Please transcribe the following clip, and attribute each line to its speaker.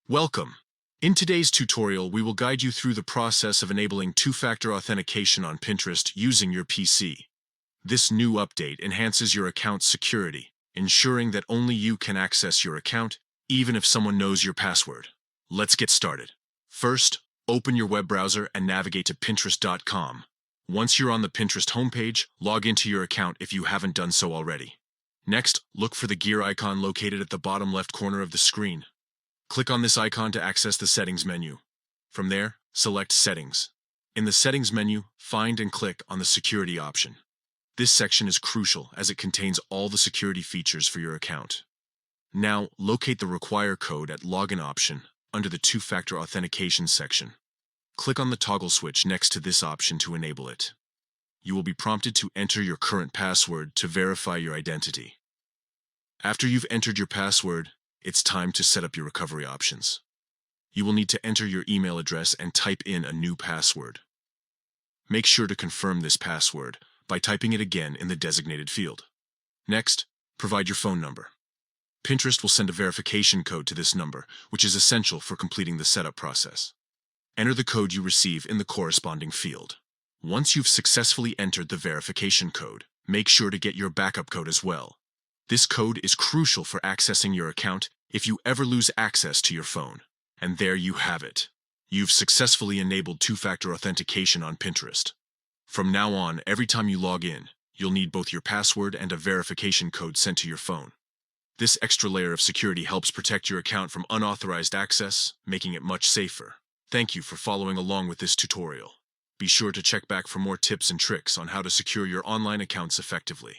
Speaker 1: Welcome. In today's tutorial, we will guide you through the process of enabling two-factor authentication on Pinterest using your PC. This new update enhances your account's security, ensuring that only you can access your account, even if someone knows your password. Let's get started. First, open your web browser and navigate to Pinterest.com. Once you're on the Pinterest homepage, log into your account if you haven't done so already. Next, look for the gear icon located at the bottom left corner of the screen. Click on this icon to access the Settings menu. From there, select Settings. In the Settings menu, find and click on the Security option. This section is crucial as it contains all the security features for your account. Now, locate the Require code at Login option under the Two-Factor Authentication section. Click on the toggle switch next to this option to enable it. You will be prompted to enter your current password to verify your identity. After you've entered your password, it's time to set up your recovery options. You will need to enter your email address and type in a new password. Make sure to confirm this password by typing it again in the designated field. Next, provide your phone number. Pinterest will send a verification code to this number, which is essential for completing the setup process. Enter the code you receive in the corresponding field. Once you've successfully entered the verification code, make sure to get your backup code as well. This code is crucial for accessing your account if you ever lose access to your phone. And there you have it. You've successfully enabled two-factor authentication on Pinterest. From now on, every time you log in, you'll need both your password and a verification code sent to your phone. This extra layer of security helps protect your account from unauthorized access, making it much safer. Thank you for following along with this tutorial. Be sure to check back for more tips and tricks on how to secure your online accounts effectively.